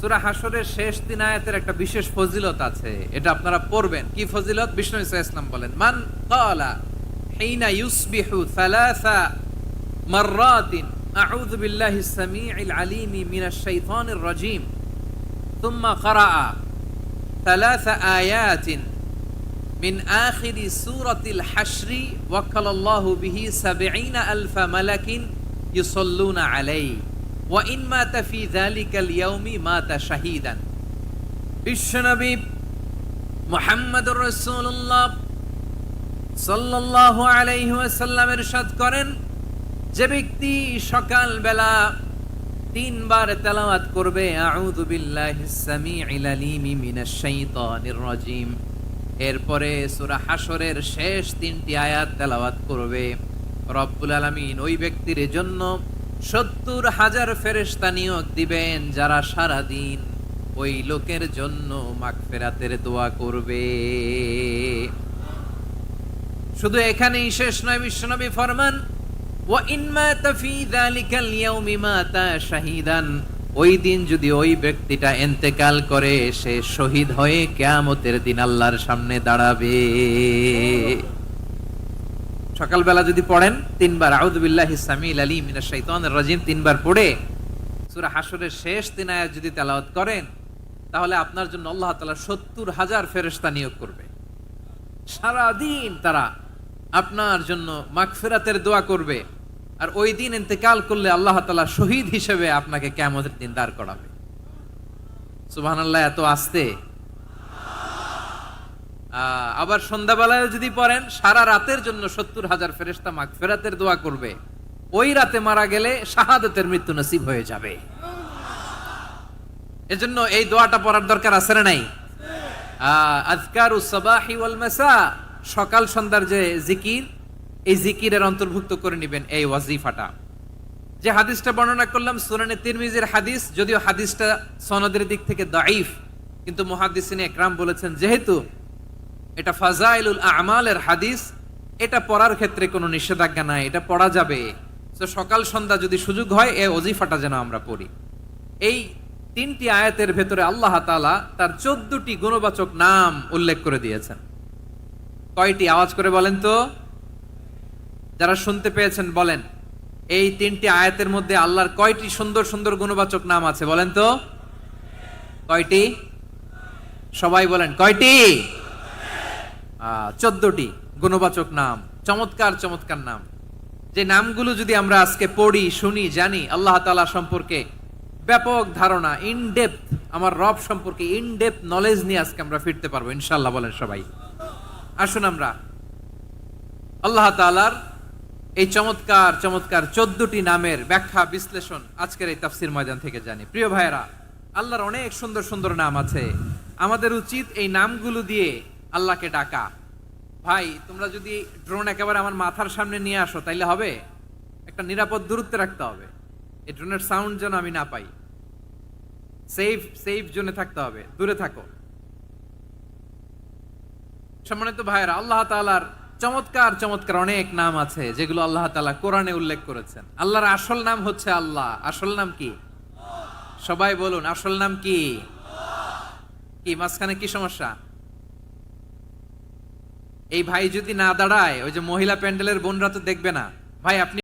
সূরা হাশরের শেষ 3 আয়াতের একটা বিশেষ ফজিলত আছে, এটা আপনারা পড়বেন। কি ফজিলত? বিষ্ণু ঈসা ইসলাম বলেন, মান ক্বালা হিনা ইউসবিহু সালাসা মাররাতিন আউযু বিল্লাহিস সামিউল আলিম মিনাশ শাইতানির রাজীম সুম্মা ক্বারাআ সালাসা আয়াতিন মিন আখিরি সূরাতিল হাশরি ওয়াক্কালাল্লাহু বিহি ৭০,০০০ মালাকিন ইউসাল্লুনা আলাইহি ওয়া ইন মাতা ফি যালিকাল ইয়াউমি মাতা শাহীদান। বিশ্বনবী মুহাম্মদুর রাসূলুল্লাহ সাল্লাল্লাহু আলাইহি ওয়াসাল্লাম ইরশাদ করেন, যে ব্যক্তি সকাল বেলা ৩ বার তেলাওয়াত করবে আউযু বিল্লাহিস সামিউল আলিম মিনাশ শাইতানির রাজীম, এরপরে সূরা হাশরের শেষ ৩টি আয়াত তেলাওয়াত করবে, রব্বুল আলামিন ওই ব্যক্তির জন্য ৭০,০০০ ফেরেশতা নিয়োগ দিবেন যারা সারা দিন ওই লোকের জন্য মাগফিরাতের দোয়া করবে। শুধু এখানেই শেষ নয়, বিশ্বনবী ফরমান, ওয়া ইন মাতা ফি যালিকাল ইয়াউমি মাতা শাহীদান, ওই দিন যদি ওই ব্যক্তিটা ইন্তেকাল করে সে শহীদ হয়ে কিয়ামতের দিন আল্লাহর সামনে দাঁড়াবে। সকালবেলা যদি পড়েন ৩ বার আউযু বিল্লাহিস সামিউল আলিম মিনাশ শাইতানির রাজীম ৩ বার পড়ে সূরা হাশরের শেষ ৩ আয়াত যদি তেলাওয়াত করেন, তাহলে আপনার জন্য আল্লাহ তাআলা ৭০,০০০ ফেরেশতা নিয়োগ করবে। সারা দিন তারা আপনার জন্য মাগফিরাতের দোয়া করবে, আর ওই দিন ইন্তেকাল করলে আল্লাহ তাআলা শহীদ হিসেবে আপনাকে কিয়ামতের দিন দাঁড় করাবে। সুবহানাল্লাহ, এত আস্তে। আবার সন্ধ্যাবেলায় যদি পড়েন, সারা রাতের জন্য ৭০,০০০ ফেরেশতা মাগফিরাতের দোয়া করবে। ওই রাতে মারা গেলে শাহাদাতের মৃত্যু নসিব হয়ে যাবে। এজন্য এই দোয়াটা পড়ার দরকার আছে না নাই? আযকারুস সাবাহি ওয়াল মাসা, সকাল সন্ধ্যার যে জিকির, এই জিকিরের অন্তর্ভুক্ত করে নেবেন এই ওয়াজিফাটা। যে হাদিসটা বর্ণনা করলাম সুনানে তিরমিজির হাদিস, যদিও হাদিসটা সনদের দিক থেকে দাঈফ, কিন্তু মুহাদ্দিসিনে ইকরাম বলেছেন যেহেতু এটা ফাজাইলুল আমালের হাদিস, এটা পড়ার ক্ষেত্রে কোনো নিষেধাজ্ঞা নাই, এটা পড়া যাবে। তো সকাল সন্ধ্যা যদি সুযোগ হয় এই ওয়াজিফাটা যেন আমরা পড়ি। এই ৩টি আয়াতের ভেতরে আল্লাহ তাআলা তার ১৪টি গুণবাচক নাম উল্লেখ করে দিয়েছেন। কয়টি? আওয়াজ করে বলেন তো, যারা শুনতে পেয়েছেন বলেন, এই ৩টি আয়াতের মধ্যে আল্লাহর কয়টি সুন্দর সুন্দর গুণবাচক নাম আছে বলেন তো? কয়টি? সবাই বলেন কয়টি? ১৪টি গুণবাচক নাম, চমৎকার চমৎকার নাম। যে নামগুলো যদি আমরা আজকে পড়ি, শুনি, জানি, আল্লাহ তাআলা সম্পর্কে ব্যাপক ধারণা, ইনডেপথ, আমার রব সম্পর্কে ইনডেপথ নলেজ নিয়ে আজকে আমরা ফিরতে পারবো ইনশাআল্লাহ। বলেন সবাই। আসুন আমরা আল্লাহ তাআলার এই চমৎকার চমৎকার ১৪টি নামের ব্যাখ্যা বিশ্লেষণ আজকের এই তাফসীর ময়দান থেকে জানি। প্রিয় ভাইয়েরা, আল্লাহর অনেক সুন্দর সুন্দর নাম আছে, আমাদের উচিত এই নামগুলো দিয়ে আল্লাহকে ডাকা। ভাই, তোমরা যদি ড্রোন একেবারে আমার মাথার সামনে নিয়ে আসো তাইলে হবে? একটা নিরাপদ দূরত্বে রাখতে হবে, এই ড্রোনের সাউন্ড যেন আমি না পাই। সেফ জোনে থাকতে হবে, দূরে থাকো। সম্মানিত ভাইয়েরা, আল্লাহ তাআলার চমৎকার চমৎকার অনেক নাম আছে যেগুলো আল্লাহ তাআলা কোরআনে উল্লেখ করেছেন। আল্লাহর আসল নাম হচ্ছে আল্লাহ। আসল নাম কি? সবাই বলুন, আসল নাম কি? কি মাঝখানে কি সমস্যা? এই ভাই যদি না দাঁড়ায়, ওই যে মহিলা প্যান্ডেলের বোনরা তো দেখবে না। ভাই আপনি